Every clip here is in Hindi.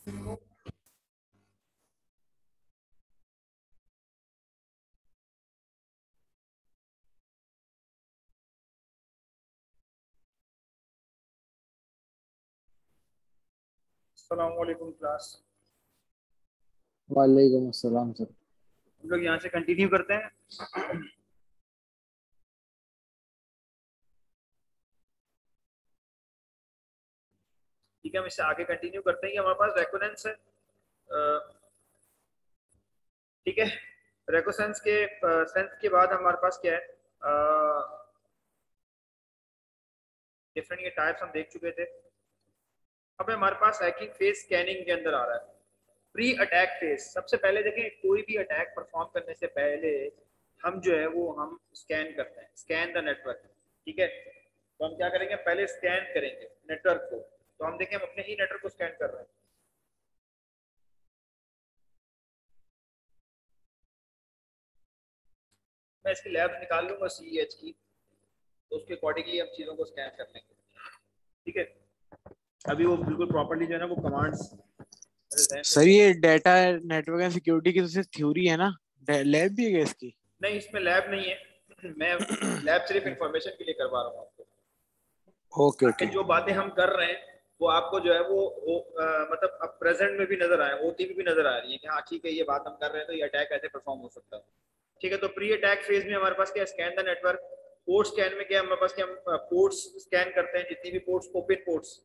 अस्सलाम वालेकुम क्लास। वालेकुम अस्सलाम सर। हम लोग यहाँ से कंटिन्यू करते हैं। ठीक है, हम इससे आगे कंटिन्यू करते हैं। ये हमारे पास रेकोनेंस है। ठीक है, रेकोसेंस के सेंस के बाद हमारे पास क्या है? डिफरेंट ये टाइप्स हम देख चुके थे। अब हमारे पास हैकिंग फेज स्कैनिंग के अंदर आ रहा है। प्री अटैक फेज, सबसे पहले देखें कोई भी अटैक परफॉर्म करने से पहले हम जो है वो हम स्कैन करते हैं, स्कैन द नेटवर्क। ठीक है, तो हम क्या करेंगे, पहले स्कैन करेंगे नेटवर्क को। तो हम देखें हम अपने ही नेटवर्क को स्कैन कर रहे हैं। मैं इसकी लैब निकाल लूंगा CEH की, तो उसके अकॉर्डिंगली हम चीज़ों को स्कैन कर लेंगे। ठीक है, अभी वो बिल्कुल प्रॉपर्ली जो है ना वो कमांड्स मेरे जहन में सर नहीं है। ये डेटा नेटवर्क एंड सिक्योरिटी की तो सिर्फ थ्योरी है ना, लैब भी है क्या इसकी? नहीं, इसमें लैब नहीं है। मैं लैब सिर्फ इंफॉर्मेशन के लिए करवा रहा हूँ आपको, ओके ताकि ओके। जो बातें हम कर रहे हैं वो आपको जो है वो मतलब अब प्रेजेंट में भी नजर आए, OT भी नजर आ रही है कि हाँ ठीक है ये बात हम कर रहे हैं तो ये अटैक ऐसे परफॉर्म हो सकता है। ठीक है, तो प्री अटैक फेज में हमारे पास क्या, scan the network. Port scan में क्या हमारे पास, क्या हम पोर्ट्स स्कैन करते हैं, जितनी भी पोर्ट्स, ओपन पोर्ट्स।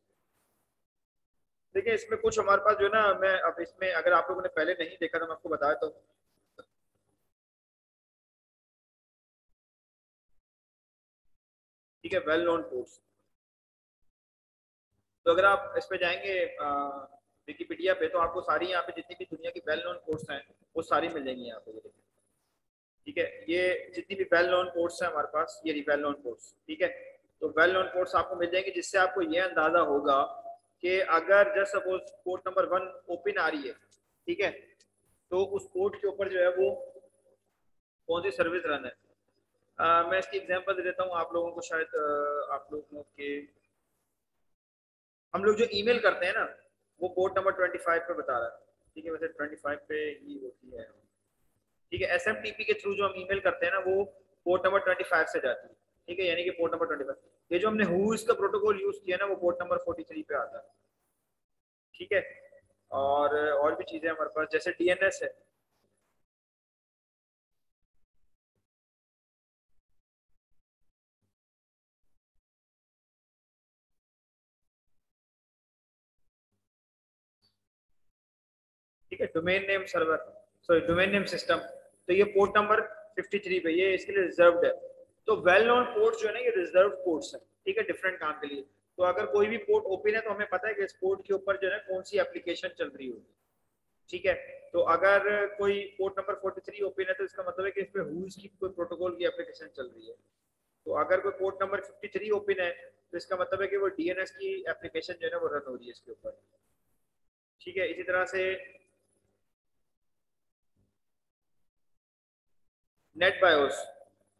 देखिए इसमें कुछ हमारे पास जो है ना, मैं अब इसमें अगर आप लोगों ने पहले नहीं देखा तो मैं आपको बताया तो। ठीक है, वेल नोन पोर्ट्स। तो अगर आप इस पे जाएंगे विकीपीडिया पे, तो आपको सारी यहाँ पे जितनी भी दुनिया की वेल नोन पोर्ट्स हैं वो सारी मिल जाएंगी यहाँ पे। ठीक है, ये जितनी भी वेल नोन पोर्ट्स हैं हमारे पास, ये वेल नोन पोर्ट्स। ठीक है, तो वेल नोन पोर्ट्स आपको मिल जाएंगे, जिससे आपको ये अंदाजा होगा कि अगर just suppose port number 1 open आ रही है, ठीक है, तो उस पोर्ट के ऊपर जो है वो कौन सी सर्विस रन है। मैं इसकी एग्जांपल दे देता हूँ आप लोगों को, शायद आप लोगों के, हम लोग जो ईमेल करते हैं ना वो पोर्ट नंबर 25 पे बता रहा है। ठीक है, वैसे 25 पे ही होती है। ठीक है, SMTP के थ्रू जो हम ईमेल करते हैं ना वो पोर्ट नंबर 25 से जाती है। ठीक है, यानी कि पोर्ट नंबर 25। ये जो हमने हुज का प्रोटोकॉल यूज किया ना वो पोर्ट नंबर 43 पे आता है। ठीक है, और भी चीजें हमारे पास जैसे DNS है। ठीक है, domain name server, sorry domain name system. तो ये पोर्ट नंबर 53 पे, ये इसके लिए रिजर्व्ड है। तो वेल नोन पोर्ट्स जो है ना ये रिजर्व पोर्ट्स है। ठीक है, डिफरेंट काम के लिए। तो अगर कोई भी पोर्ट ओपन है तो हमें पता है कि इस पोर्ट के ऊपर जो है ना कौन सी एप्लीकेशन चल रही होगी। ठीक है, तो अगर कोई पोर्ट नंबर 43 ओपन है तो इसका मतलब है कि इस पे हुज की कोई प्रोटोकॉल की एप्लीकेशन चल रही है। तो अगर कोई पोर्ट नंबर 53 ओपन है तो इसका मतलब है कि वो DNS की एप्लीकेशन जो है ना वो रन हो रही है इसके ऊपर। ठीक है, इसी तरह से नेट बायोस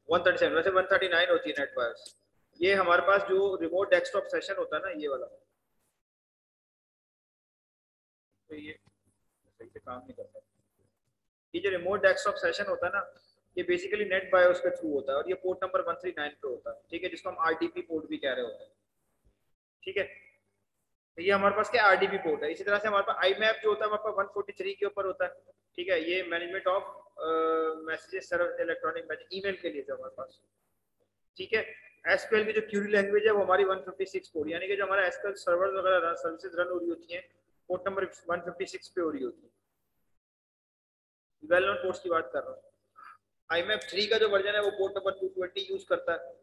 137, वैसे 139 होती है नेट बायोस। ये हमारे पास जो रिमोट डेस्कटॉप सेशन होता है ना ये वाला, तो ये सही से काम नहीं करता। ये जो रिमोट डेस्कटॉप सेशन होता है ना ये बेसिकली नेट बायोस के थ्रू होता है, और ये पोर्ट नंबर 139 पे होता है। ठीक है, जिसको हम RDP पोर्ट भी कह रहे होते हैं। ठीक है, तो ये हमारे पास क्या RDP पोर्ट है। इसी तरह से हमारे पास IMAP जो होता है हमारे पास 143 के ऊपर होता है। ठीक है, ये management of messages serve electronic message, email के लिए जो हमारे पास। ठीक है, SQL की जो क्यूरी लैंग्वेज है वो हमारी 156 पोर्ट, यानी कि जो हमारा SQL सर्वर वगैरह सर्विसेज रन हो रही होती हैं पोर्ट नंबर 156 पे हो रही होती है। वेल नोन पोर्ट्स की बात कर रहा हूँ। IMAP 3 का जो वर्जन है वो पोर्ट नंबर 220 यूज करता है।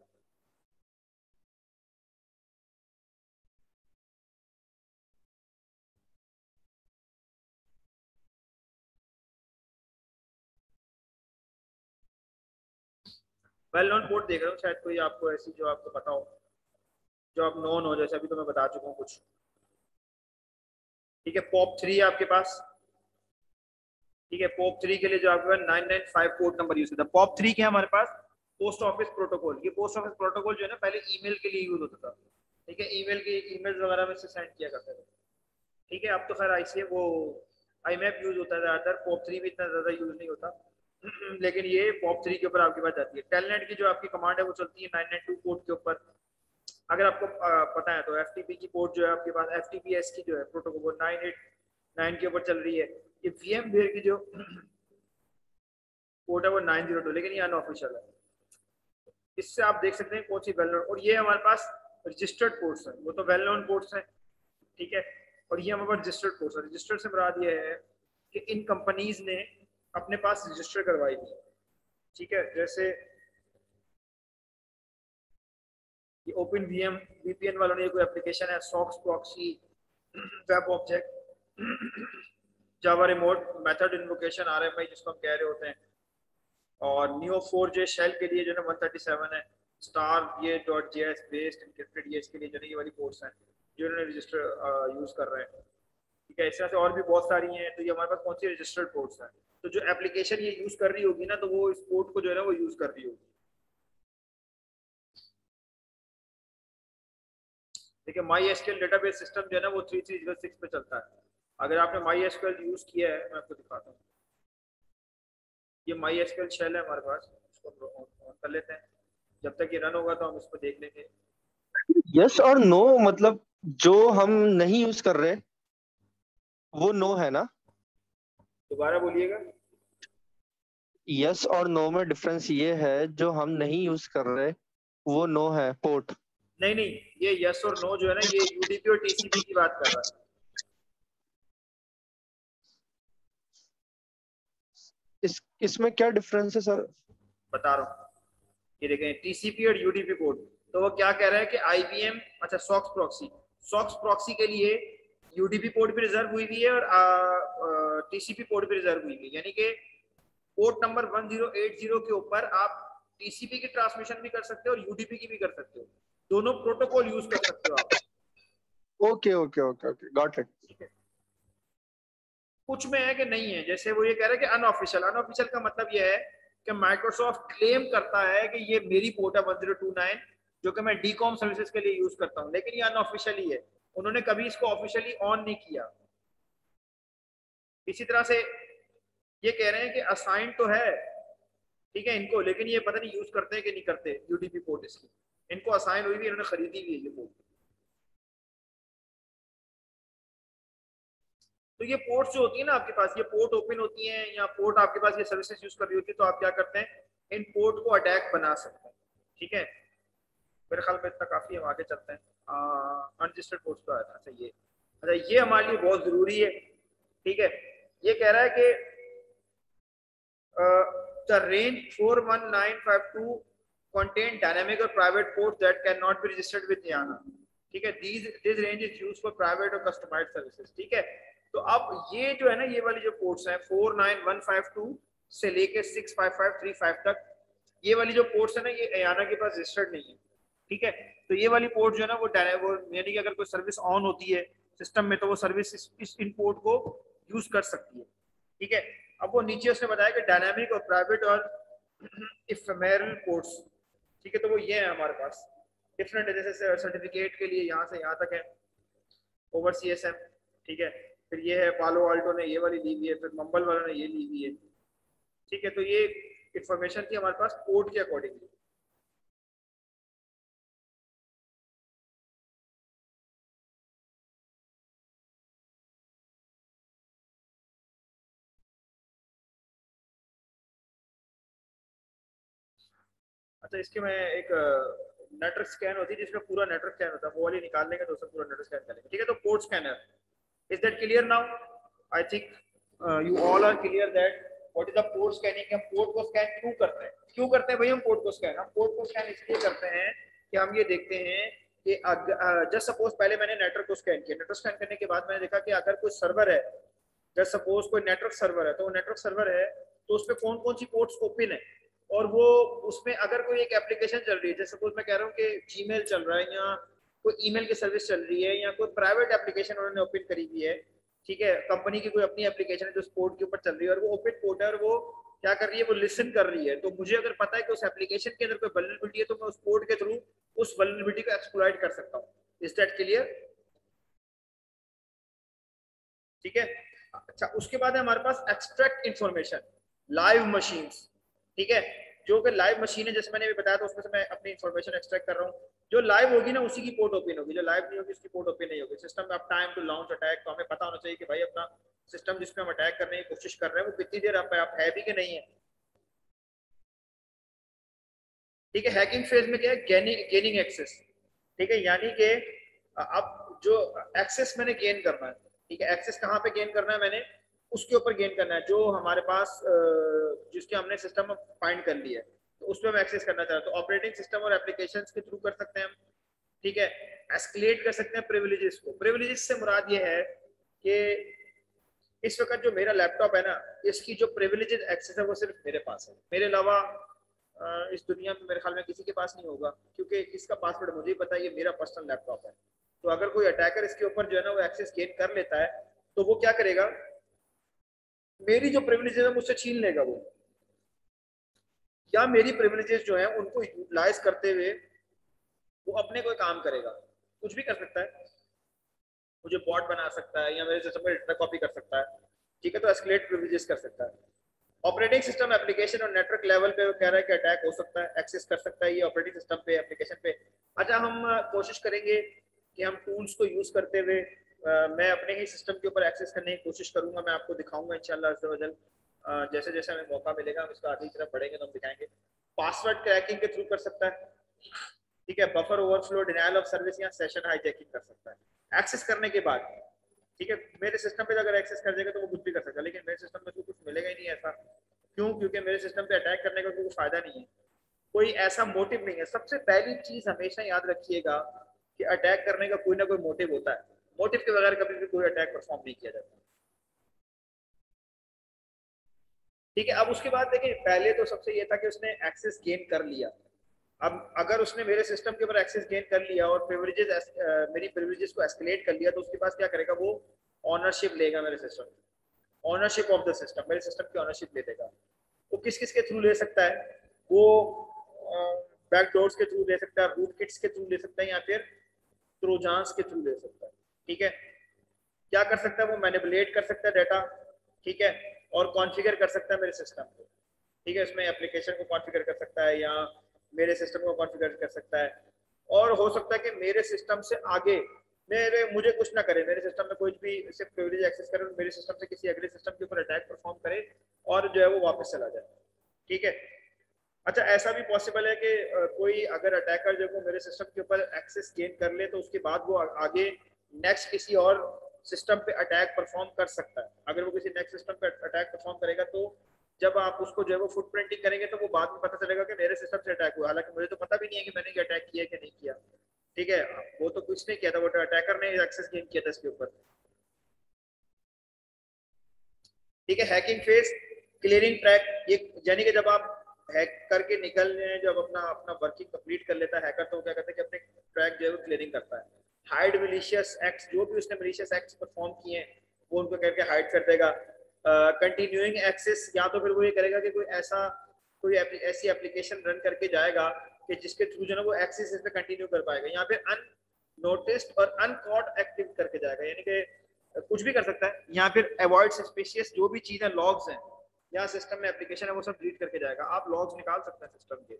वेल नोन पोर्ट देख रहा हूँ, शायद कोई आपको ऐसी जो आपको पता हो, जो आप नोन हो, जैसे अभी तो मैं बता चुका हूँ कुछ। ठीक है, POP3 है आपके पास। ठीक है, POP3 के लिए जो आपके पास 995 पोर्ट नंबर यूज होता है। POP3 क्या है हमारे पास, पोस्ट ऑफिस प्रोटोकॉल। ये पोस्ट ऑफिस प्रोटोकॉल जो है ना पहले ईमेल के लिए यूज होता था। ठीक है, ईमेल की ईमेल वगैरह में से सेंड किया करते थे। ठीक है, अब तो खैर ICA वो IMAP यूज होता है ज्यादातर, POP3 भी इतना ज्यादा यूज नहीं होता लेकिन ये POP3 के ऊपर आपके पास जाती है। टेलनेट की जो आपकी कमांड है वो चलती है 992 पोर्ट के ऊपर। अगर आपको पता है तो FTP की पोर्ट जो है आपके पास, FTPS की जो है प्रोटोकॉल, वो 989 के ऊपर चल रही है। ये VMware की जो पोर्ट है वो 902, लेकिन ये अनऑफिशियल है। इससे आप देख सकते हैं कौन सी वेल नोन, और ये हमारे पास रजिस्टर्ड पोर्ट्स है, वो तो वेल नोन पोर्ट्स हैं, ठीक है। और ये हमारे पास रजिस्टर्ड पोर्ट्स है। रजिस्टर्ड से मुराद ये है कि इन कंपनीज ने अपने पास रजिस्टर करवाई थी, ठीक है। जैसे ये ओपन वीएम VPN वालों ने कोई एप्लीकेशन है, सॉक्स प्रॉक्सी, वेब ऑब्जेक्ट, जावा रिमोट मेथड इन्वोकेशन RMI जिसको हम कह रहे होते हैं, और Neo4j शेल के लिए जो है 137 है, स्टार ये .js बेस्ड एनक्रिप्टेड ये इसके लिए जो है ये वाली पोर्ट्स हैं जो इन्होंने रजिस्टर यूज कर रहे हैं, ठीक है। इस तरह से और भी बहुत सारी हैं। तो ये हमारे पास कौन सी रजिस्टर्ड पोर्ट्स हैं, तो जो एप्लीकेशन ये यूज कर रही होगी ना, तो वो इस पोर्ट को जो है ना वो यूज कर रही होगी। देखिए MySQL डेटाबेस सिस्टम जो है ना वो 3306 पे चलता है। अगर आपने MySQL यूज किया है, मैं आपको दिखाता हूँ। ये MySQL शेल है हमारे पास, इसको ऑन कर लेते हैं। जब तक ये रन होगा तो हम इसको देख लेंगे। यस और नो, मतलब जो हम नहीं यूज कर रहे वो नो है ना? दोबारा बोलिएगा। यस और नो में डिफरेंस ये है, जो हम नहीं यूज कर रहे वो नो है पोर्ट। नहीं नहीं, ये यस और नो जो है ना, ये UDP और TCP की बात कर रहा है। इसमें क्या डिफरेंस है सर? बता रहा हूँ, ये देखें TCP और UDP पोर्ट। तो वो क्या कह रहा है कि IBM, अच्छा सॉक्स प्रॉक्सी के लिए UDP पोर्ट भी रिजर्व हुई हुई है और TCP पोर्ट भी रिजर्व हुई हुई है, यानी कि पोर्ट नंबर 1080 के ऊपर आप TCP की ट्रांसमिशन भी कर सकते हो और UDP की भी कर सकते हो, दोनों प्रोटोकॉल यूज कर सकते हो आप। Okay okay okay okay, got it. ठीक है, कुछ में है कि नहीं है। जैसे वो ये कह रहा है कि अनऑफिशियल का मतलब ये है कि माइक्रोसॉफ्ट क्लेम करता है कि ये मेरी पोर्ट है 1029 जो कि मैं डीकॉम सर्विसेज के लिए यूज करता हूं, लेकिन ये अनऑफिशियली है, उन्होंने कभी इसको ऑफिशियली ऑन नहीं किया। इसी तरह से ये कह रहे हैं कि असाइन तो है, ठीक है इनको, लेकिन ये पता नहीं यूज करते हैं कि नहीं करते UDP पोर्ट इसकी। इनको असाइन हुई भी, इन्होंने खरीदी भी है ये पोर्ट। तो ये पोर्ट्स जो होती है ना आपके पास, ये पोर्ट ओपन होती हैं या पोर्ट आपके पास ये सर्विसेज यूज कर रही होती है, तो आप क्या करते हैं, इन पोर्ट को अटैक बना सकते हैं, ठीक है। मेरे ख्याल में इतना काफी, हम आगे चलते हैं। अनरजिस्टर्ड पोर्ट्स तो आया था, अच्छा ये हमारे लिए बहुत जरूरी है, ठीक है। ये कह रहा है कि the range 41952 contain dynamic or private ports that cannot be registered with IANA, ठीक है। this range is used for private or customized services, ठीक है। तो अब ये जो है ना, ये वाली जो पोर्ट्स हैं 49152 से लेके 65535 तक, ये वाली जो पोर्ट्स है ना, ये IANA के पास रजिस्टर्ड नहीं है, ठीक है। तो ये वाली पोर्ट जो है ना वो यानी कि अगर कोई सर्विस ऑन होती है सिस्टम में, तो वो सर्विस इस इन पोर्ट को यूज कर सकती है, ठीक है। अब वो नीचे उसने बताया कि डायनामिक और प्राइवेट और इफेमेरल पोर्ट्स, ठीक है। तो वो ये है हमारे पास डिफरेंट है, जैसे सर्टिफिकेट के लिए यहाँ से यहाँ तक है ओवर CSM, ठीक है। फिर ये है पालो आल्टो ने ये वाली ली हुई है, फिर मंबल वालों ने ये ली हुई है, ठीक है। तो ये इंफॉर्मेशन थी हमारे पास पोर्ट के अकॉर्डिंगली। अच्छा, इसके में एक नेटवर्क स्कैन होती है जिसमें पूरा नेटवर्क स्कैन होता है, वो वाली निकाल लेंगे तो उसमें पूरा नेटवर्क स्कैन करेंगे, ठीक है। तो port scanner, is that clear now? I think you all are clear that what is the port scanning. हम पोर्ट को स्कैन क्यों करते हैं भाई? हम पोर्ट को स्कैन, हम पोर्ट को स्कैन इसलिए करते हैं कि हम ये देखते हैं कि जस्ट सपोज पहले मैंने नेटवर्क को स्कैन किया, नेटवर्क स्कैन करने के बाद मैंने देखा कि अगर कोई सर्वर है, जस्ट सपोज कोई नेटवर्क सर्वर है, तो वो नेटवर्क सर्वर है तो उस पर कौन कौन सी पोर्ट्स ओपन है, और वो उसमें अगर कोई एक एप्लीकेशन चल रही है, जैसे सपोज मैं कह रहा हूँ कि जीमेल चल रहा है या कोई ईमेल की सर्विस चल रही है या कोई प्राइवेट एप्लीकेशन उन्होंने ओपन करी हुई है, ठीक है, कंपनी की कोई अपनी एप्लीकेशन है जो पोर्ट के ऊपर चल रही है और वो ओपन पोर्ट है और वो क्या कर रही है, वो लिसन कर रही है, तो मुझे अगर पता है कि उस एप्लीकेशन के अंदर कोई वल्नरेबिलिटी है तो मैं उस पोर्ट के थ्रू उस वल्नरेबिलिटी को एक्सप्लॉइट कर सकता हूँ। Is that clear? ठीक है। अच्छा, उसके बाद है हमारे पास एक्सट्रैक्ट इंफॉर्मेशन, लाइव मशीन्स। ठीक है, जो कि लाइव मशीन है जैसे मैंने भी बताया, तो उसमें से मैं अपनी इंफॉर्मेशन एक्सट्रैक्ट कर रहा हूँ। जो लाइव होगी ना उसी की पोर्ट ओपन होगी, जो लाइव नहीं होगी उसकी पोर्ट ओपन नहीं होगी। System up time to launch attack, तो हमें पता होना चाहिए कि भाई अपना सिस्टम जिसपे हम अटैक करने की कोशिश कर रहे हैं वो कितनी देर आप है भी कि नहीं है। ठीक है, हैकिंग फेज में क्या है, गेनिंग एक्सेस। ठीक है, यानी कि अब जो एक्सेस मैंने गेन करना है, ठीक है, एक्सेस कहाँ पे गेन करना है मैंने, उसके ऊपर गेन करना है जो हमारे पास जिसके हमने सिस्टम फाइंड कर लिया है, तो उस पर हम एक्सेस करना चाहते हैं। तो ऑपरेटिंग सिस्टम और एप्लीकेशन के थ्रू कर सकते हैं हम। ठीक है, एस्केलेट कर सकते हैं प्रिविलेजेस को। प्रिविलेजेस से मुराद ये है कि इस वक्त जो मेरा लैपटॉप है ना, इसकी जो प्रिविलेजेड एक्सेस है वो सिर्फ मेरे पास है, मेरे अलावा इस दुनिया में मेरे ख्याल में किसी के पास नहीं होगा, क्योंकि इसका पासवर्ड मुझे ही पता है, ये मेरा पर्सनल लैपटॉप है। तो अगर कोई अटैकर इसके ऊपर जो है ना वो एक्सेस गेन कर लेता है, तो वो क्या करेगा, मेरी जो प्रिविलेजेस है मुझसे छीन लेगा वो, या मेरी प्रिविलेजेस जो है उनको यूटिलाइज करते हुए वो अपने कोई काम करेगा, कुछ भी कर सकता है, मुझे बॉट बना सकता है या मेरे सिस्टम में डेटा कॉपी कर सकता है। ठीक है, तो एस्केलेट प्रिविलेजेस कर सकता है। ऑपरेटिंग सिस्टम, एप्लीकेशन और नेटवर्क लेवल पे वो कह रहा है कि अटैक हो सकता है, एक्सेस कर सकता है ये ऑपरेटिंग सिस्टम पे, एप्लीकेशन पे। अच्छा, हम कोशिश करेंगे कि हम टूल्स को यूज करते हुए मैं अपने ही सिस्टम के ऊपर एक्सेस करने की कोशिश करूंगा। मैं आपको दिखाऊंगा इंशाल्लाह अज़्ज़ व जल, जैसे जैसे हमें मौका मिलेगा हम इसका आगे की तरफ बढ़ेंगे तो हम दिखाएंगे। पासवर्ड क्रैकिंग के थ्रू कर सकता है। ठीक है, buffer overflow, denial of service या सेशन हाईजैकिंग कर सकता है एक्सेस करने के बाद। ठीक है, मेरे सिस्टम पे अगर एक्सेस कर देगा तो वो कुछ भी कर सकता है, लेकिन मेरे सिस्टम में तो कुछ मिलेगा ही नहीं ऐसा। क्यों? क्योंकि मेरे सिस्टम पे अटैक करने का कोई फायदा नहीं है, कोई ऐसा मोटिव नहीं है। सबसे पहली चीज हमेशा याद रखिएगा कि अटैक करने का कोई ना कोई मोटिव होता है, मोटिव के बगैर कभी भी कोई अटैक परफॉर्म नहीं किया जाता। ठीक है, अब उसके बाद देखिए, पहले तो सबसे ये था कि उसने एक्सेस गेन कर लिया। अब अगर उसने मेरे सिस्टम के ऊपर एक्सेस गेन कर लिया और प्रिविलेजेस मेरी प्रिविलेजेस को एस्केलेट कर लिया, तो उसके पास क्या करेगा, वो ऑनरशिप लेगा मेरे सिस्टम की, ऑनरशिप ऑफ द सिस्टम, मेरे सिस्टम की ऑनरशिप ले लेगा। वो किस किस के थ्रू ले सकता है, वो बैकडोर्स के थ्रू ले सकता है, रूट किट्स के थ्रू ले सकता है, या फिर ट्रोजान्स के थ्रू ले सकता है। ठीक है, क्या कर सकता है, वो मैनिपुलेट कर सकता है डाटा। ठीक है, और कॉन्फ़िगर कर सकता है मेरे सिस्टम को। ठीक है, इसमें एप्लीकेशन को कॉन्फ़िगर कर सकता है या मेरे सिस्टम को कॉन्फ़िगर कर सकता है। और हो सकता है कि मेरे सिस्टम से आगे मेरे मुझे कुछ ना करे, मेरे सिस्टम में कोई भी सिर्फ प्रिविलेज एक्सेस करे और मेरे सिस्टम से किसी अगले सिस्टम के ऊपर अटैक परफॉर्म करे और जो है वो वापस चला जाए। ठीक है, अच्छा, ऐसा भी पॉसिबल है कि कोई अगर अटैकर जो वो मेरे सिस्टम के ऊपर एक्सेस गेन कर ले, तो उसके बाद वो आगे नेक्स्ट किसी और सिस्टम पे अटैक परफॉर्म कर सकता है। अगर वो किसी नेक्स्ट सिस्टम पे अटैक परफॉर्म करेगा, तो जब आप उसको जो है वो फुटप्रिंटिंग करेंगे तो वो बाद में पता चलेगा कि मेरे सिस्टम से अटैक हुआ, हालांकि मुझे तो पता भी नहीं है कि मैंने ये अटैक किया कि नहीं किया। ठीक है, वो तो कुछ नहीं किया था, वो तो अटैकर ने एक्सेस गेन किया था इसके ऊपर। ठीक है, हैकिंग फेज, क्लियरिंग ट्रैक, ये यानी कि जब आप हैक करके निकल रहे हैं, जब अपना अपना वर्किंग कंप्लीट कर लेता है हैकर, तो क्या कहते हैं कि अपने ट्रैक जो है वो क्लियरिंग करता है। हाइड मिलिशियस एक्ट्स, जो भी उसने मिलिशियस एक्ट्स परफॉर्म किए हैं वो उनको करके हाइड कर देगा। कंटिन्यूइंग एक्सेस, या तो फिर वो ये करेगा कि कोई ऐसी एप्लीकेशन रन करके जाएगा कि जिसके थ्रू जो है वो एक्सेस इस पे कंटिन्यू कर पाएगा, या फिर अननोटिस्ड और अनकॉट एक्टिव करके जाएगा, यानी कि कुछ भी कर सकता है। या फिर अवॉइड सस्पिशियस, जो भी चीजें लॉग्स हैं या सिस्टम में एप्लीकेशन है वो सब डिलीट करके जाएगा। आप लॉग्स निकाल सकते हैं सिस्टम के,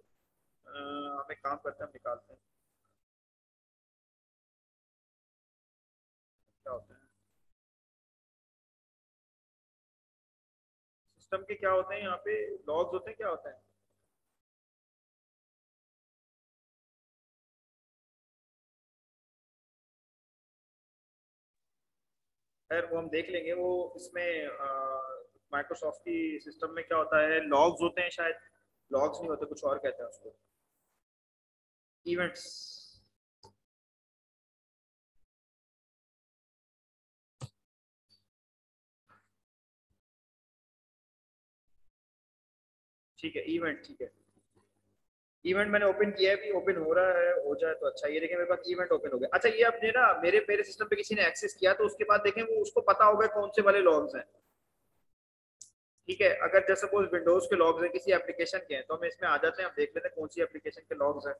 हम एक काम करते हैं, हम निकालते हैं क्या होता है सिस्टम के, क्या होते हैं यहाँ पे लॉग्स होते हैं, क्या होता है। खैर वो हम देख लेंगे, वो इसमें माइक्रोसॉफ्ट की सिस्टम में क्या होता है, लॉग्स होते हैं शायद, लॉग्स नहीं होते, कुछ और कहते हैं उसको, इवेंट्स। ठीक है, इवेंट, ठीक है, इवेंट मैंने ओपन किया है, भी ओपन हो रहा है, हो जाए तो अच्छा। ये देखें मेरे पास इवेंट ओपन हो गया। अच्छा, ये अपने ना मेरे मेरे सिस्टम पे किसी ने एक्सेस किया, तो उसके बाद देखें वो उसको पता होगा कौन से वाले लॉग्स हैं। ठीक है, अगर जैसे सपोज विंडोज के लॉग्स हैं किसी एप्लीकेशन के हैं, तो हम इसमें आ जाते हैं, हम देख लेते हैं कौन सी एप्लीकेशन के लॉग्स हैं।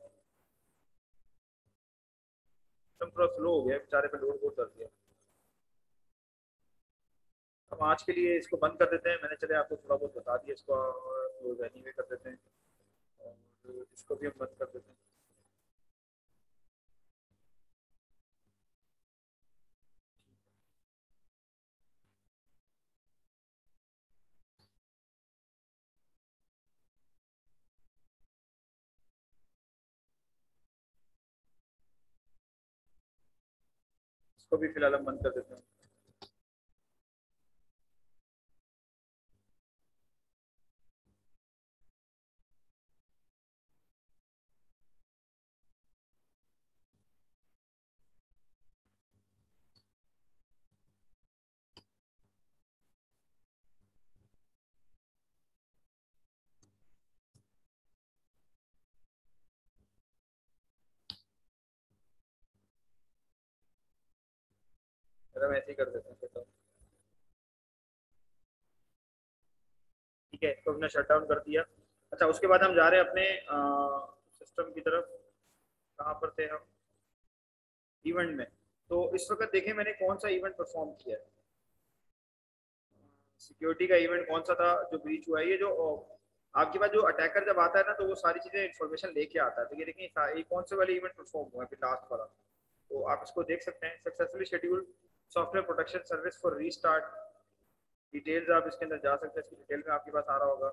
एकदम थोड़ा स्लो हो गया बेचारे पे, लोड बहुत कर दिया। हम आज के लिए इसको बंद कर देते हैं। मैंने चले आपको थोड़ा बहुत बता दिया इसको, तो एनीवे कर देते हैं और इसको भी हम बंद कर देते हैं। इसको भी फिलहाल हम बंद कर देते हैं। फिर हम ऐसे ही कर देते हैं shutdown। ठीक है, तो हमने शट डाउन कर दिया। अच्छा, उसके बाद हम जा रहे हैं अपने सिस्टम की तरफ। कहाँ पर थे हम? इवेंट में। तो इस वक्त देखें मैंने कौन सा इवेंट परफॉर्म किया है। सिक्योरिटी का इवेंट कौन सा था जो ब्रीच हुआ है? ये जो आपके पास जो अटैकर जब आता है ना, तो वो सारी चीजें इन्फॉर्मेशन लेके आता है। तो ये देखिए ये कौन से वाले इवेंट परफॉर्म हुआ है लास्ट वाला, तो आप इसको देख सकते हैं। Successfully scheduled software protection service for restart. Details आप इसके अंदर जा सकते हैं, इसकी डिटेल में आपके पास आ रहा होगा।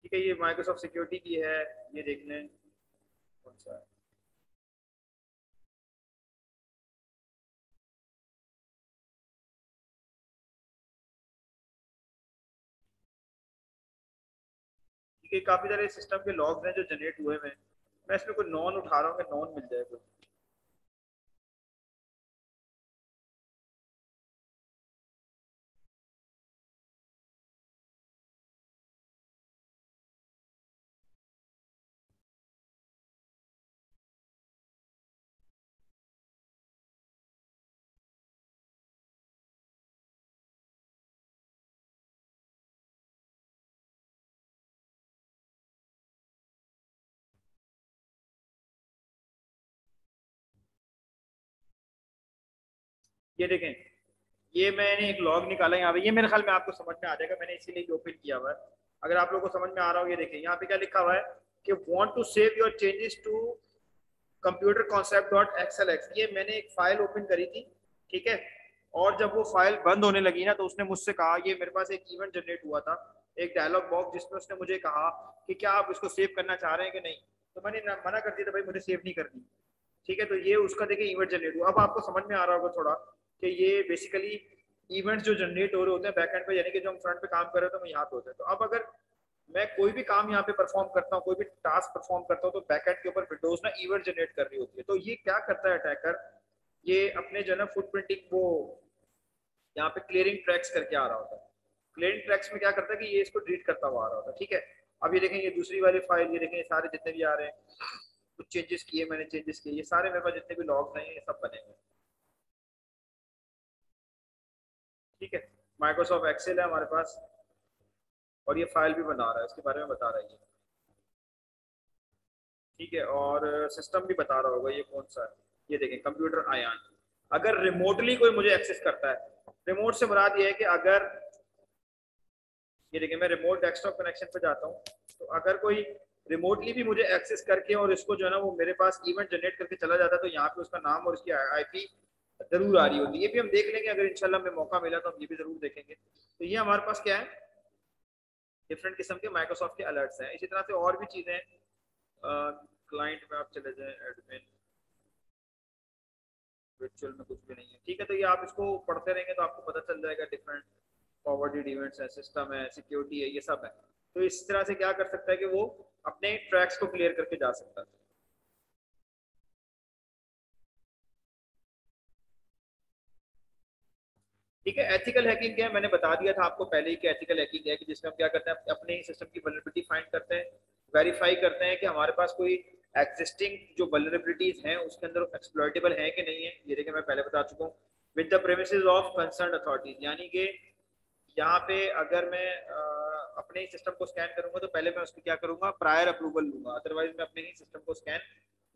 ठीक है, ये माइक्रोसॉफ्ट सिक्योरिटी की है, ये देख लें कौन सा है। ठीक है, काफी सारे सिस्टम के लॉग्स हैं जो जनरेट हुए हैं। मैं इसमें कोई नॉन उठा रहा हूँ कि नॉन मिल जाए कोई। ये देखें, ये मैंने एक लॉग निकाला यहाँ पे। ये मेरे ख्याल में आपको समझ में आ जाएगा, मैंने इसीलिए ओपन किया हुआ है। अगर आप लोगों को समझ में आ रहा हो, ये देखें यहाँ पे क्या लिखा हुआ है कि want to save your changes to computer concept dot XLX. ये मैंने एक फाइल ओपन करी थी, ठीक है। और जब वो फाइल बंद होने लगी ना, तो उसने मुझसे कहा, ये मेरे पास एक इवेंट जनरेट हुआ था, एक डायलॉग बॉक्स, जिसमें उसने मुझे कहा कि क्या आप इसको सेव करना चाह रहे हैं कि नहीं। तो मैंने मना कर दिया था, भाई मुझे सेव नहीं करनी। ठीक है, तो ये उसका देखिए इवेंट जनरेट हुआ। अब आपको समझ में आ रहा होगा थोड़ा कि ये बेसिकली इवेंट्स जो जनरेट हो रहे होते हैं बैकएंड पे, यानी कि जो हम फ्रंट पे काम कर रहे होते हैं वो यहाँ पे होते हैं। तो अब अगर मैं कोई भी काम यहाँ पे परफॉर्म करता हूँ, कोई भी टास्क परफॉर्म करता हूँ, तो बैकएंड के ऊपर विंडोज ना इवेंट जनरेट कर रही होती है। तो ये क्या करता है अटैकर, ये अपने जो है ना फुटप्रिंटिंग वो यहाँ पे क्लियरिंग ट्रैक्स करके आ रहा होता है। क्लियरिंग ट्रैक्स में क्या करता है कि ये इसको डिलीट करता हुआ आ रहा होता है। ठीक है, अब ये देखें, ये दूसरी वाली फाइल, ये देखें, ये सारे जितने भी आ रहे हैं, कुछ चेंजेस किए मैंने, चेंजेस किए, ये सारे मेरे पास जितने भी लॉग्स हैं ये सब बने हुए हैं। ठीक है, माइक्रोसॉफ्ट एक्सेल है हमारे पास, और ये फाइल भी बना रहा है, इसके बारे में बता रहा है ये। ठीक है, और सिस्टम भी बता रहा होगा ये कौन सा है। ये देखें, कंप्यूटर आयान। अगर रिमोटली कोई मुझे एक्सेस करता है, रिमोट से मुराद ये है कि अगर, ये देखिए मैं रिमोट डेस्कटॉप कनेक्शन पे जाता हूँ, तो अगर कोई रिमोटली भी मुझे एक्सेस करके और इसको जो है ना वो मेरे पास इवेंट जनरेट करके चला जाता है, तो यहाँ पे उसका नाम और उसकी आईपी जरूर आ रही होती है। ये भी हम देख लेंगे, अगर इंशाल्लाह हमें मौका मिला तो हम ये भी जरूर देखेंगे। तो ये हमारे पास क्या है, डिफरेंट किस्म के माइक्रोसॉफ्ट के अलर्ट्स हैं। इसी तरह से और भी चीजें हैं। क्लाइंट में आप चले जाएं, एडमिन, वर्चुअल में कुछ भी नहीं है। ठीक है, तो ये आप इसको पढ़ते रहेंगे तो आपको पता चल जाएगा। डिफरेंट फॉरवर्डेड इवेंट्स है, सिस्टम है, सिक्योरिटी है, ये सब है। तो इस तरह से क्या कर सकता है कि वो अपने ट्रैक्स को क्लियर करके जा सकता है। ठीक है, एथिकल हैकिंग क्या है, मैंने बता दिया था आपको पहले ही कि एथिकल हैकिंग है कि जिसमें हम क्या करते हैं, अपने ही सिस्टम की वल्नरेबिलिटी फाइंड करते हैं, वेरीफाई करते हैं कि हमारे पास कोई एग्जिस्टिंग जो वल्नरेबिलिटीज हैं उसके अंदर एक्सप्लॉइटेबल है कि नहीं है। ये देखिए मैं पहले बता चुका हूँ, with the premises of concern authorities, यानी कि यहाँ पे अगर मैं अपने ही सिस्टम को स्कैन करूंगा तो पहले मैं उसकी क्या करूंगा, प्रायर अप्रूवल लूंगा, अदरवाइज मैं अपने ही सिस्टम को स्कैन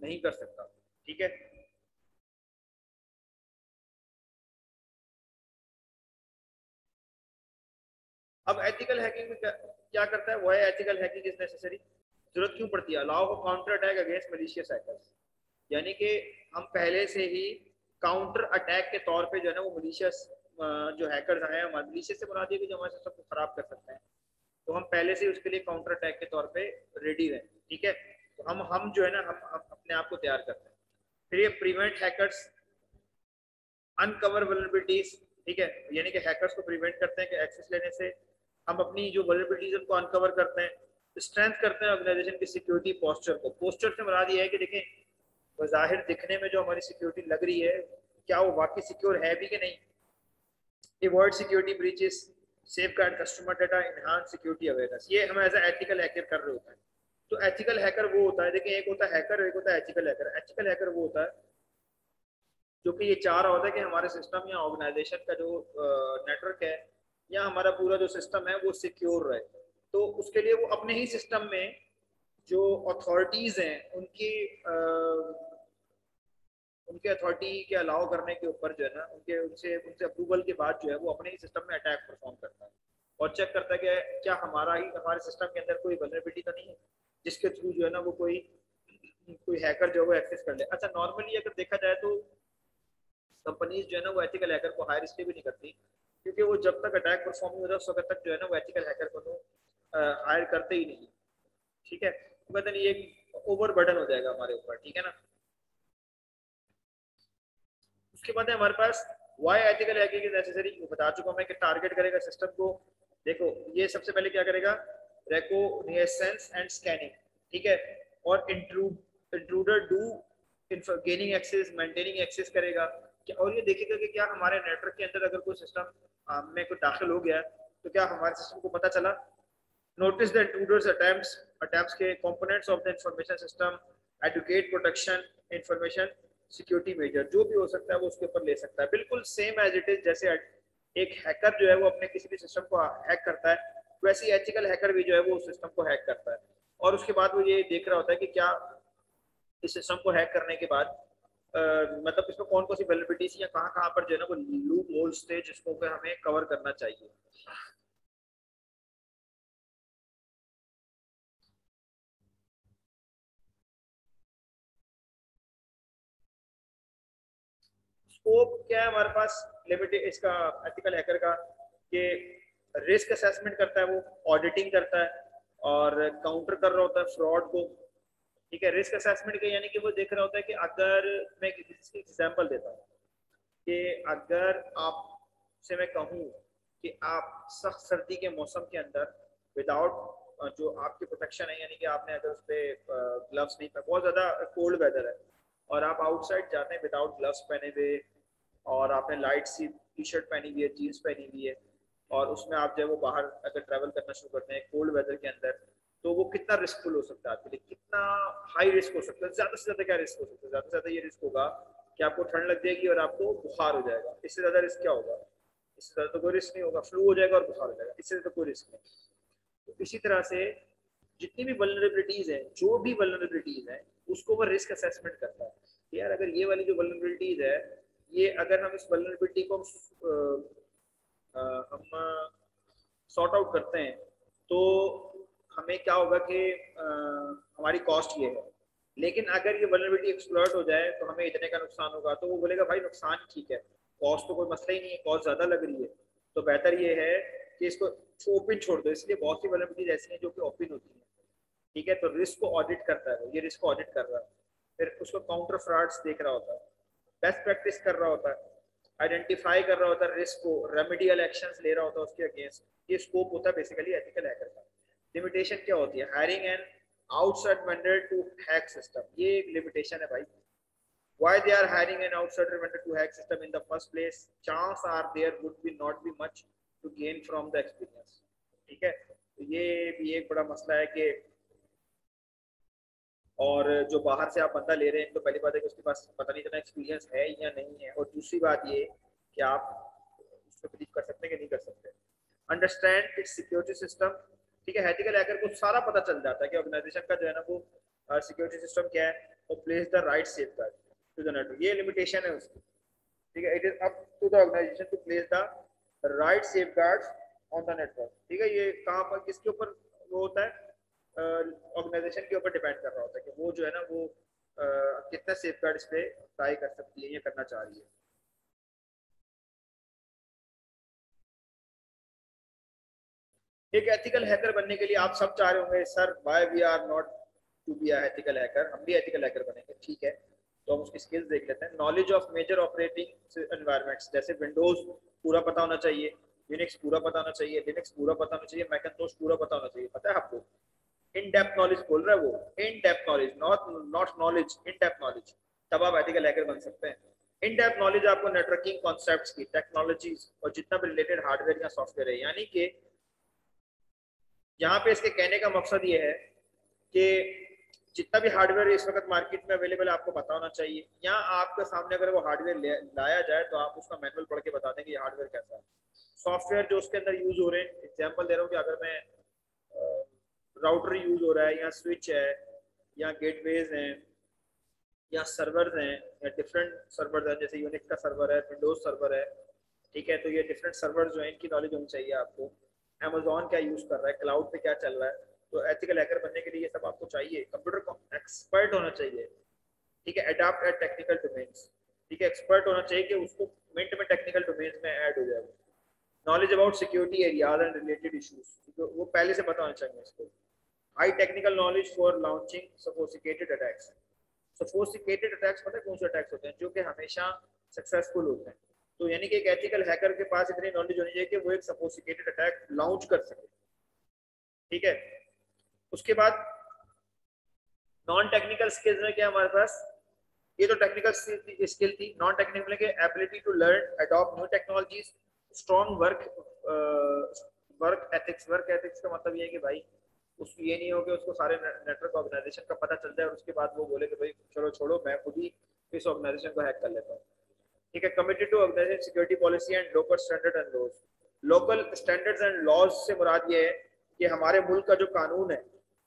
नहीं कर सकता। ठीक है, अब एथिकल हैकिंग में क्या करता है, why ethical hacking is necessary, जरूरत क्यों पड़ती है, allow for counter attack against malicious hackers, यानी कि हम पहले से ही काउंटर अटैक के तौर पे जो है ना वो मलिशियस जो हैकर्स हैं, हमारे मलिशियस से बना दिए कि जो हमारे सिस्टम को खराब कर सकते हैं, तो हम पहले से ही उसके लिए काउंटर अटैक के तौर पे रेडी रहें, ठीक है। तो हम जो है ना हम अपने आप को तैयार करते हैं। फिर ये प्रिवेंट हैकर्स अनकवर वल्नरेबिलिटीज, ठीक है, यानी कि हैकर्स को प्रिवेंट करते हैं कि एक्सेस लेने से, हम अपनी जो वल्नरेबिलिटीज उनको अनकवर करते हैं, स्ट्रेंथ करते हैं ऑर्गेनाइजेशन की सिक्योरिटी पोस्चर को। पोस्चर से मुराद ये है कि देखें ज़ाहिर दिखने में जो हमारी सिक्योरिटी लग रही है क्या वो वाकई सिक्योर है भी कि नहीं। Avoid security breaches, safeguard customer data, enhance security awareness, ये हम एज एथिकल हैकर कर रहे होते हैं। तो एथिकल हैकर वो होता है, देखिए एक होता है हैकर, एक होता है एथिकल हैकर। एथिकल हैकर वो होता है जो कि ये चाह रहा होता है कि हमारे सिस्टम या ऑर्गेनाइजेशन का जो नेटवर्क है या हमारा पूरा जो सिस्टम है वो सिक्योर रहे। तो उसके लिए वो अपने ही सिस्टम में जो अथॉरिटीज हैं उनके अथॉरिटी के अलाउ करने के ऊपर जो है ना उनके उनसे उनसे अप्रूवल के बाद जो है वो अपने ही सिस्टम में अटैक परफॉर्म करता है और चेक करता है कि क्या हमारे सिस्टम के अंदर कोई वल्नरेबिलिटी तो नहीं है जिसके थ्रू जो है ना वो कोई हैकर जो है वो एक्सेस कर ले। अच्छा, नॉर्मली अगर देखा जाए तो कंपनीज जो है ना वो एथिकल हैकर को हायर इसलिए भी नहीं करती क्योंकि वो जब तक अटैक परफॉर्म नहीं होता उस वक्त तक जो है ना वो एथिकल हैकर को हायर करते ही नहीं, ठीक है। तो कहते नहीं ये ओवर बर्डन हो जाएगा हमारे ऊपर, ठीक है ना। उसके बाद है हमारे पास why ethical hacking is necessary, बता चुका मैं कि टारगेट करेगा सिस्टम को। देखो ये सबसे पहले क्या करेगा, रिकॉग्निशंस एंड स्कैनिंग, ठीक है, और intruder do gaining access maintaining access करेगा क्या, और ये देखेगा कि क्या हमारे नेटवर्क के अंदर अगर कोई सिस्टम में कोई दाखिल हो गया तो क्या हमारे सिस्टम को पता चला। नोटिस द इंट्रूडर्स अटेम्प्ट्स के components of the information system, educate protection information security measure, जो भी हो सकता है वो उसके ऊपर ले सकता है। बिल्कुल सेम एज इट इज जैसे एक हैकर जो है वो अपने किसी भी सिस्टम को हैक करता है वैसे ही एथिकल हैकर भी जो है वो उस सिस्टम को हैक करता है और उसके बाद वो ये देख रहा होता है कि क्या इस सिस्टम को हैक करने के बाद मतलब इसमें कौन कौन सी वेलिबिलिटीज या कहाँ कहाँ पर जो है ना वो लूप होल्स थे जिसको हमें कवर करना चाहिए। स्कोप क्या है हमारे पास, लिमिट इसका एथिकल हैकर का कि रिस्क असेसमेंट करता है, वो ऑडिटिंग करता है और काउंटर कर रहा होता है फ्रॉड को, ठीक है। रिस्क असेसमेंट के यानी कि वो देख रहा होता है कि अगर मैं इसकी एग्जांपल देता हूँ कि अगर आपसे मैं कहूँ कि आप सख्त सर्दी के मौसम के अंदर विदाउट जो आपकी प्रोटेक्शन है यानी कि आपने अगर उस पर ग्लव्स नहीं पहने, बहुत ज़्यादा कोल्ड वेदर है और आप आउटसाइड जाते हैं विदाउट ग्लव्स पहने हुए और आपने लाइट सी टी शर्ट पहनी हुई है, जीन्स पहनी हुई है और उसमें आप जो है वो बाहर अगर ट्रैवल करना शुरू करते हैं कोल्ड वेदर के अंदर, तो वो कितना रिस्कफुल हो सकता है आपके लिए, कितना हाई रिस्क हो सकता है, ज़्यादा से ज़्यादा क्या रिस्क हो सकता है, ज़्यादा से ज़्यादा ये रिस्क होगा कि आपको ठंड लग जाएगी और आपको बुखार हो जाएगा। इससे ज़्यादा रिस्क क्या होगा, इससे ज़्यादा तो कोई रिस्क नहीं होगा, फ्लू हो जाएगा और बुखार हो जाएगा, इससे ज़्यादा कोई रिस्क नहीं। तो इसी तरह से जितनी भी वल्नरेबिलिटीज है, जो भी वल्नरेबिलिटीज है उसको वो रिस्क असेसमेंट करता है कि यार अगर ये वाली जो वल्नरेबिलिटीज है ये अगर हम इस वल्नरेबिलिटी को हम सॉर्ट आउट करते हैं तो हमें क्या होगा कि हमारी कॉस्ट ये है, लेकिन अगर ये वल्नरेबिलिटी एक्सप्लॉइट हो जाए तो हमें इतने का नुकसान होगा, तो वो बोलेगा भाई नुकसान ठीक है, कॉस्ट तो कोई मसला ही नहीं है, कॉस्ट ज़्यादा लग रही है, तो बेहतर ये है कि इसको ओपन छोड़ दो। इसलिए बहुत सी वल्नरेबिलिटीज ऐसी हैं जो कि ओपन होती हैं, ठीक है। तो रिस्क को ऑडिट करता है, ये रिस्क को ऑडिट कर रहा है, फिर उसको काउंटर फ्रॉड्स देख रहा होता है, बेस्ट प्रैक्टिस कर रहा होता है, आइडेंटिफाई कर रहा होता है रिस्क को, रेमेडियल एक्शंस ले रहा होता है उसके अगेंस्ट। ये स्कोप होता है बेसिकली एथिकल हैकर का। लिमिटेशन क्या होती है, hiring and outside vendor to hack system, ये एक लिमिटेशन है भाई। Why they are hiring an outsider vendor to hack system in the first place? Chance are there would be not be much to gain from the experience, ठीक है। तो ये भी एक बड़ा मसला है कि और जो बाहर से आप बंदा ले रहे हैं तो पहली बात है कि उसके पास पता नहीं इतना एक्सपीरियंस है या नहीं है, और दूसरी बात ये कि आप उसको बिलीव कर सकते हैं कि नहीं कर सकते। अंडरस्टैंड इट्स सिक्योरिटी सिस्टम, ठीक है। एथिकल हैकर को सारा पता चल जाता है कि ऑर्गेनाइजेशन का जो है ना वो सिक्योरिटी सिस्टम क्या है और place the right safeguard to the network, ये लिमिटेशन है उसकी, ठीक है। It is up to the organization to place the right safeguards on the network. ठीक है, ये कहाँ पर किसके ऊपर वो होता है, ऑर्गेनाइजेशन के ऊपर डिपेंड कर रहा होता है कि वो जो है ना वो कितना सेफगार्ड इस पे ट्राई कर सकती है या करना चाह रही है। एक एथिकल हैकर बनने के लिए आप सब चाह रहे होंगे sir why we are not to be ethical hacker, हम भी एथिकल हैकर बनेंगे। ठीक है, तो हम उसकी स्किल्स देख लेते हैं। Knowledge of major operating environments, जैसे विंडोज पूरा पता होना चाहिए, यूनिक्स पूरा पता होना चाहिए, लिनक्स पूरा पता होना चाहिए, मैकिन्टोश पूरा पता होना चाहिए। पता है आपको, इन डेप्थ नॉलेज बोल रहा है वो, in depth knowledge, not not knowledge, in depth knowledge, तब आप एथिकल हैकर बन सकते हैं। इन डेप्थ नॉलेज आपको नेटवर्किंग कॉन्सेप्ट्स की, टेक्नोलॉजीज और जितना भी रिलेटेड हार्डवेयर या सॉफ्टवेयर है, यानी कि यहाँ पे इसके कहने का मकसद ये है कि जितना भी हार्डवेयर इस वक्त मार्केट में अवेलेबल है आपको पता होना चाहिए, या आपके सामने अगर वो हार्डवेयर लाया जाए तो आप उसका मैनुअल पढ़ के बता दें कि ये हार्डवेयर कैसा है। सॉफ्टवेयर जो उसके अंदर यूज हो रहे हैं, एग्जांपल दे रहा हूँ कि अगर मैं राउटर यूज हो रहा है या स्विच है या गेटवेज हैं या सर्वर्स हैं या डिफरेंट सर्वर्स हैं, जैसे यूनिक्स का सर्वर है, विंडोज सर्वर है। ठीक है, तो ये डिफरेंट सर्वर जो है इनकी नॉलेज होनी चाहिए आपको। अमेजोन क्या यूज कर रहा है, क्लाउड पे क्या चल रहा है, तो एथिकल हैकर बनने के लिए ये सब आपको चाहिए। कंप्यूटर एक्सपर्ट होना चाहिए। ठीक है, अडॉप्ट एट टेक्निकल डोमेन्स। ठीक है, एक्सपर्ट होना चाहिए कि उसको मिनट में टेक्निकल डोमेन्स में ऐड हो जाए। Knowledge about security areas and related issues, वो पहले से पता होना चाहिए इसको। High technical knowledge for launching sophisticated attacks. Sophisticated attacks पता है कौन से अटैक्स होते हैं, जो कि हमेशा सक्सेसफुल होते हैं। तो यानी कि एक एथिकल हैकर के पास इतनी नॉलेज होनी चाहिए कि वो एक सोफिस्टिकेटेड अटैक लॉन्च कर सके। ठीक है, उसके बाद नॉन टेक्निकल स्किल्स में क्या हमारे पास, ये तो टेक्निकल स्किल थी। नॉन टेक्निकल के ability to learn adopt new technologies, strong work ethics. Work ethics का मतलब ये है कि भाई उसको ये नहीं हो कि उसको सारे नेटवर्क ऑर्गेनाइजेशन का पता चल जाए और उसके बाद वो बोले कि भाई चलो छोड़ो मैं खुद ही इस ऑर्गेनाइजेशन को हैक कर लेता हूँ। ठीक है, committed to organization security policy and local standard and laws. Local standards and laws से मुराद ये है कि हमारे मुल्क का जो कानून है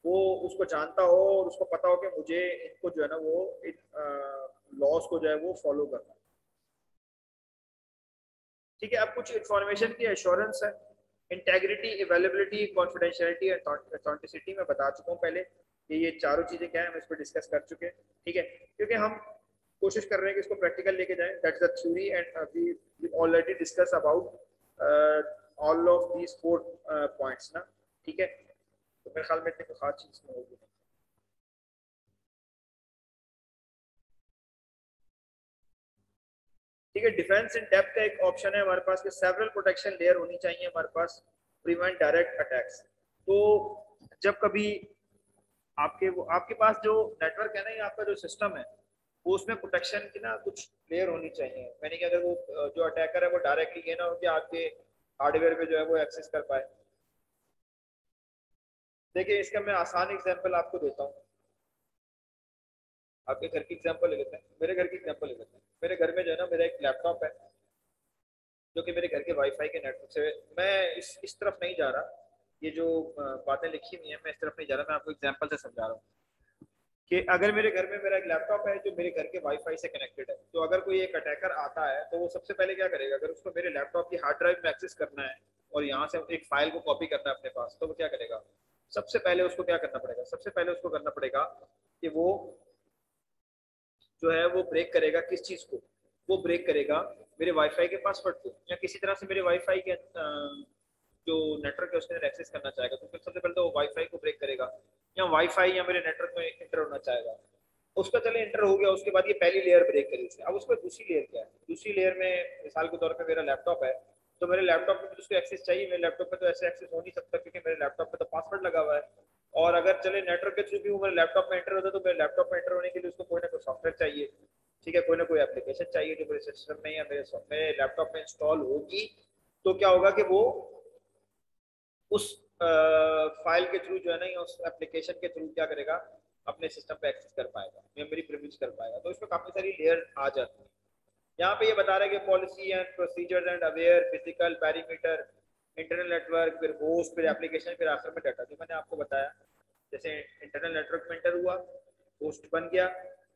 वो उसको जानता हो और उसको पता हो कि मुझे इनको जो है ना वो इन लॉज को जो है वो फॉलो करना। ठीक है, अब कुछ इंफॉर्मेशन की एश्योरेंस है। Integrity, availability, confidentiality and authenticity में बता चुका हूँ पहले कि ये चारों चीजें क्या है, हम इस पर डिस्कस कर चुके हैं। ठीक है, क्योंकि हम कोशिश कर रहे हैं कि इसको प्रैक्टिकल लेके जाएं। That's the theory and we already discuss about all of these 4 points ना। ठीक है, तो मेरे ख्याल में इतनी कोई खास चीज नहीं होगी। ठीक है, डिफेंस इन डेप्थ का एक ऑप्शन है हमारे पास कि सेवरल प्रोटेक्शन लेयर होनी चाहिए हमारे पास, प्रिवेंट डायरेक्ट अटैक्स। तो जब कभी आपके पास जो नेटवर्क है ना या आपका जो सिस्टम है वो उसमें प्रोटेक्शन की ना कुछ लेयर होनी चाहिए, यानी कि अगर वो जो अटैकर है वो डायरेक्टली ये ना हो कि आपके हार्डवेयर पे जो है वो एक्सेस कर पाए। देखिए इसका मैं आसान एग्जांपल आपको देता हूँ। आपके घर की एग्जांपल ले लेते हैं, मेरे घर की एग्जांपल ले लेते हैं। मेरे घर में जो है ना मेरा एक लैपटॉप है जो कि मेरे घर के वाईफाई के नेटवर्क से, मैं इस तरफ नहीं जा रहा, ये जो बातें लिखी हुई हैं मैं इस तरफ नहीं जा रहा, मैं आपको एग्जांपल से समझा रहा हूँ कि अगर मेरे घर में मेरा एक लैपटॉप है जो मेरे घर के वाईफाई से कनेक्टेड है, तो अगर कोई एक अटैकर आता है तो वो सबसे पहले क्या करेगा, अगर उसको मेरे लैपटॉप की हार्ड ड्राइव में एक्सेस करना है और यहाँ से एक फाइल को कॉपी करना है अपने पास, तो वो क्या करेगा, सबसे पहले उसको क्या करना पड़ेगा, सबसे पहले उसको करना पड़ेगा कि वो जो है वो ब्रेक करेगा किस चीज को, वो ब्रेक करेगा मेरे वाईफाई के पासवर्ड को, या किसी तरह से मेरे वाईफाई के जो नेटवर्क है उसके अंदर एक्सेस करना चाहेगा, तो फिर सबसे पहले तो वो वाईफाई को ब्रेक करेगा, या वाईफाई या मेरे नेटवर्क में इंटर होना चाहेगा। उसका चले इंटर हो गया, उसके बाद ये पहली लेयर ब्रेक करी उसने। अब उसमें दूसरी लेयर क्या है, दूसरी लेयर में मिसाल के तौर पर मेरा लैपटॉप है, तो मेरे लैपटॉप में उसको एक्सेस चाहिए, मेरे लैपटॉप में तो ऐसे एक्सेस हो नहीं सकता क्योंकि मेरे लैपटॉप में तो पासवर्ड लगा हुआ है। और अगर चले नेटवर्क के थ्रू भी वो मेरे लैपटॉप में एंटर होता है तो मेरे लैपटॉप में एंटर होने के लिए उसको कोई ना कोई सॉफ्टवेयर चाहिए। ठीक है, कोई ना कोई एप्लीकेशन चाहिए जो मेरे सिस्टम में या मेरे लैपटॉप में इंस्टॉल होगी। तो क्या होगा कि वो उस फाइल के थ्रू जो है ना या उस एप्लीकेशन के थ्रू क्या करेगा, अपने सिस्टम पे एक्सेस कर पाएगा, मेमोरी प्रिविलेज कर पाएगा। तो इसमें काफी सारी लेयर आ जाती है। यहाँ पे ये बता रहा है कि policy and procedures and aware, physical perimeter, internal network, फिर होस्ट, फिर एप्लीकेशन, फिर आखिर में डाटा, जो मैंने आपको बताया। जैसे इंटरनल नेटवर्क में इंटर हुआ, होस्ट बन गया,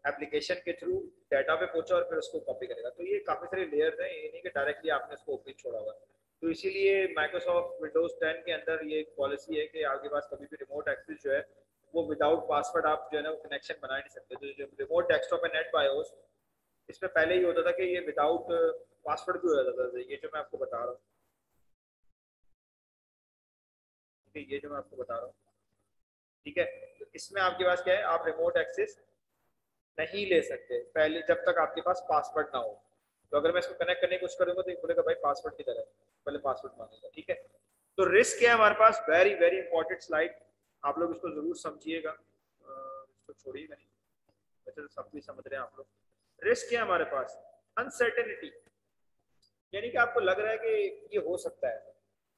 एप्लीकेशन के थ्रू डाटा पे पहुंचा और फिर उसको कॉपी करेगा। तो ये काफी सारे लेयर्स हैं, ये नहीं कि डायरेक्टली आपने इसको ओपन छोड़ा हुआ। तो इसीलिए माइक्रोसॉफ्ट विंडोज 10 के अंदर ये एक पॉलिसी है कि आपके पास कभी भी रिमोट एक्सेस जो है वो विदाउट पासवर्ड आप जो है ना वो कनेक्शन बना नहीं सकते। तो जो रिमोट डेस्कटॉप है नेट बायोस, इसमें पहले ही होता था कि ये विदाउट पासवर्ड भी हो जाता था। ये जो मैं आपको बता रहा हूँ, ठीक है, ये जो मैं आपको बता रहा हूँ, ठीक है, तो इसमें आपके पास क्या है, आप रिमोट एक्सेस नहीं ले सकते पहले जब तक आपके पास पासवर्ड ना हो। तो अगर मैं इसको कनेक्ट करने की कोशिश करूंगा तो ये बोलेगा भाई पासवर्ड की तरह, पहले पासवर्ड मांगेगा, ठीक है। तो रिस्क क्या है हमारे पास, वेरी वेरी इंपॉर्टेंट स्लाइड, आप लोग इसको जरूर समझिएगा, इसको छोड़िएगा नहीं, वैसे तो सब कुछ समझ रहे हैं आप लोग। रिस्क क्या है हमारे पास, अनसर्टेनिटी, यानी कि आपको लग रहा है कि ये हो सकता है,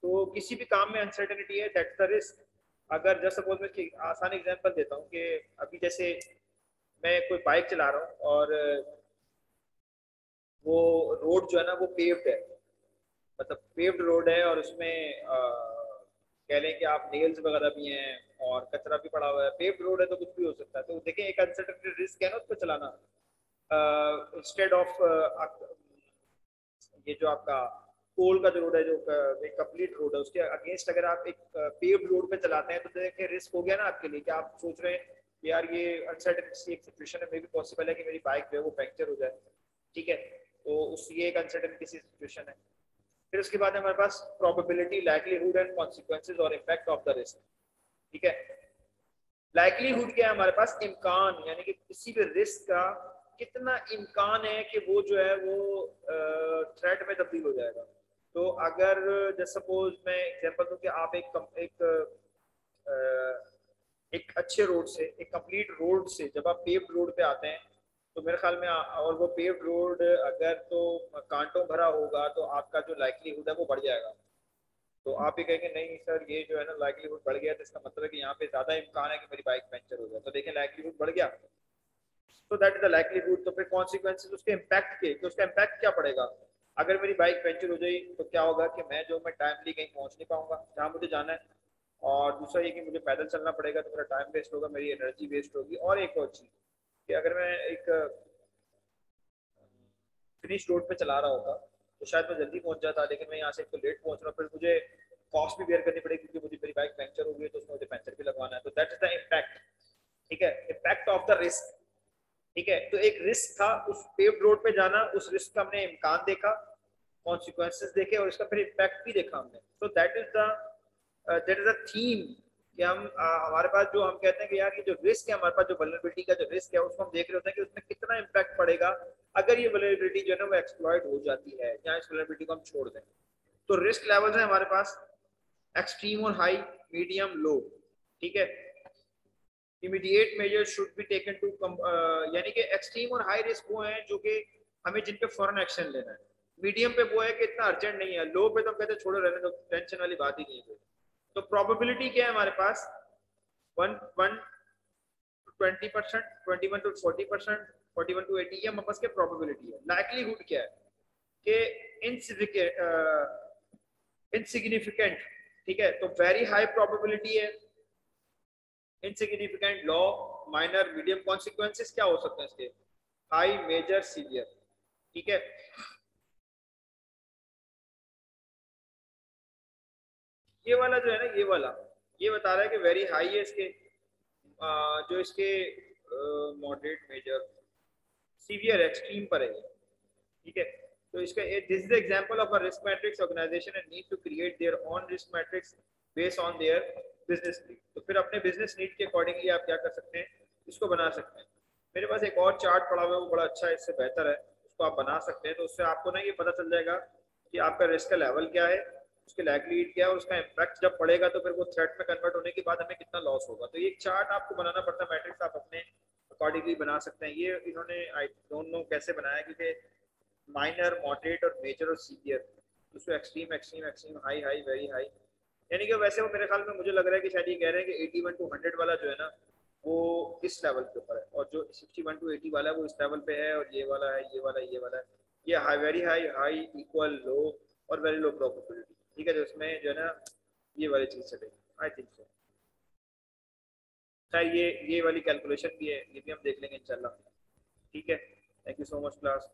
तो किसी भी काम में अनसर्टेनिटी है, दैट्स द रिस्क। अगर जैसे सपोज मैं इसकी आसान एग्जांपल देता हूँ कि अभी जैसे मैं कोई बाइक चला रहा हूँ और वो रोड जो है ना वो पेव्ड है, मतलब पेव्ड रोड है और उसमें कह लें कि आप नेल्स वगैरह भी हैं और कचरा भी पड़ा हुआ है, पेव्ड रोड है तो कुछ भी हो सकता है। तो देखें एक अनसर्टेनिटी रिस्क है ना उस पर चलाना, इंस्टेड ऑफ ये जो आपका कोल का जो रोड है, जो एक कंप्लीट रोड है, उसके अगेंस्ट अगर आप एक पेव्ड रोड पे चलाते हैं तो देखिए रिस्क हो गया ना आपके लिए, कि आप सोच रहे हैं कि यार ये अनसर्टेनिटी एक सिचुएशन है, मे भी पॉसिबल है कि मेरी बाइक जो है वो पंक्चर हो जाए, ठीक है, तो उस ये एक अनसर्टेनिटी सिचुएशन है। फिर उसके बाद हमारे पास प्रोबेबिलिटी, लाइक्लीहुड एंड कॉन्सिक्वेंसेज और इम्पैक्ट ऑफ द रिस्क, ठीक है। लाइक्लीहुड क्या है हमारे पास, इम्कान, यानी कि किसी भी रिस्क का कितना इम्कान है कि वो जो है वो थ्रेट में तब्दील हो जाएगा। तो अगर जैसे सपोज मैं एग्जांपल दूं कि आप एक अच्छे रोड से, एक कंप्लीट रोड से जब आप पेव्ड रोड पे आते हैं तो मेरे ख्याल में और वो पेव्ड रोड अगर तो कांटों भरा होगा तो आपका जो लाइक्लीहुड है वो बढ़ जाएगा। तो आप ये कहेंगे नहीं सर ये जो है ना लाइक्लीहुड बढ़ गया, तो इसका मतलब है कि यहाँ पे ज्यादा इम्कान है कि मेरी बाइक पंक्चर हो जाए। तो देखें लाइक्लीहुड बढ़ गया, तो दैट इज द लाइक्लीहुड। तो फिर कॉन्सिक्वेंसेस उसके इम्पैक्ट के, कि उसका इम्पैक्ट क्या पड़ेगा। अगर मेरी बाइक पंक्चर हो जाए तो क्या होगा कि मैं टाइमली कहीं पहुंच नहीं पाऊंगा जहाँ मुझे जाना है, और दूसरा ये कि मुझे पैदल चलना पड़ेगा तो मेरा टाइम वेस्ट होगा, मेरी एनर्जी वेस्ट होगी। और एक और चीज कि अगर मैं एक फिनिश रोड पे चला रहा होता तो शायद मैं जल्दी पहुंच जाता, लेकिन मैं यहाँ से एक तो लेट पहुंच रहा हूँ, फिर मुझे कॉस्ट भी बेयर करनी पड़ेगी क्योंकि मुझे मेरी बाइक पंक्चर हो गई है तो उसमें मुझे पंक्चर भी लगवाना है। तो दैट इज द इम्पैक्ट, ठीक है, इम्पैक्ट ऑफ द रिस्क, ठीक है। तो एक रिस्क था उस पेव्ड रोड पे जाना, उस रिस्क का हमने इम्कान देखा, कॉन्सिक्वेंसेस देखे और इसका फिर इम्पैक्ट भी देखा हमने। तो दैट इज द थीम कि हम हमारे पास जो हम कहते हैं कि यार ये जो रिस्क है हमारे पास, जो वल्नरेबिलिटी का जो रिस्क है उसको हम देख रहे होते हैं कि उसमें कितना इम्पैक्ट पड़ेगा अगर ये वल्नरेबिलिटी जो है ना वो एक्सप्लॉइट हो जाती है या इस वल्नरेबिलिटी को हम छोड़ दें। तो रिस्क लेवल्स है हमारे पास एक्सट्रीम और हाई, मीडियम, लो, ठीक है। Immediate measure should be taken to, यानी कि एक्सट्रीम और हाई रिस्क वो हैं जो कि हमें जिन पे फौरन एक्शन लेना है, मीडियम पे वो है कि इतना अर्जेंट नहीं है, लो पे तो हम कहते हैं छोड़ो रहने दो, टेंशन वाली बात ही नहीं है। तो प्रोबेबिलिटी क्या है हमारे पास, 1 to 20%, 21 to 40%, 41 to 80, ये हमारे पास क्या प्रोबेबिलिटी है। लाइक्लीहुड क्या है कि इनसिग्निफिकेंट, ठीक है, तो वेरी हाई प्रोबेबिलिटी है, इनसिग्निफिकेंट, लो, माइनर, मीडियम। कॉन्सिक्वेंसेस क्या हो सकते हैं इसके, हाई, मेजर, सीवियर, ठीक है। ये वाला जो है ना, ये वाला ये बता रहा है कि वेरी हाई है इसके, जो इसके मॉडरेट, मेजर, सीवियर, एक्सट्रीम पर है, ठीक है। तो इसका this is the example of a risk matrix, organisation and need to create their own risk matrix based on their business need. तो फिर अपने बिजनेस नीड के अकॉर्डिंगली आप क्या कर सकते हैं, इसको बना सकते हैं। मेरे पास एक और चार्ट पड़ा हुआ है वो बड़ा अच्छा है, इससे बेहतर है, उसको आप बना सकते हैं। तो उससे आपको ना ये पता चल जाएगा कि आपका रिस्क का लेवल क्या है, उसकी लाइक्लीहुड क्या है और उसका इम्पैक्ट जब पड़ेगा तो फिर वो थ्रेट में कन्वर्ट होने के बाद हमें कितना लॉस होगा। तो ये एक चार्ट आपको बनाना पड़ता है, मैट्रिक्स आप अपने अकॉर्डिंगली बना सकते हैं। ये इन्होंने आई डोंट नो कैसे बनाया, क्योंकि माइनर, मॉडरेट और मेजर और सीवियर, उसको extreme, extreme, extreme, high, high, very high, यानी कि वैसे वो मेरे ख्याल में मुझे लग रहा है कि शायद ये कह रहे हैं कि 81 to 100 वाला जो है ना वो इस लेवल के ऊपर है, और जो 61 to 80 वाला है वो इस लेवल पे है, और ये वाला है, ये वाला, ये वाला है, ये high, very high, high, equal, low और वेरी लो प्रोबेबिलिटी, ठीक है। तो इसमें जो है ना ये वाली चीज चलेगी, आई थिंक सो। खैर ये वाली कैलकुलेशन भी है, ये भी हम देख लेंगे इंशाल्लाह, ठीक है। Thank you so much class.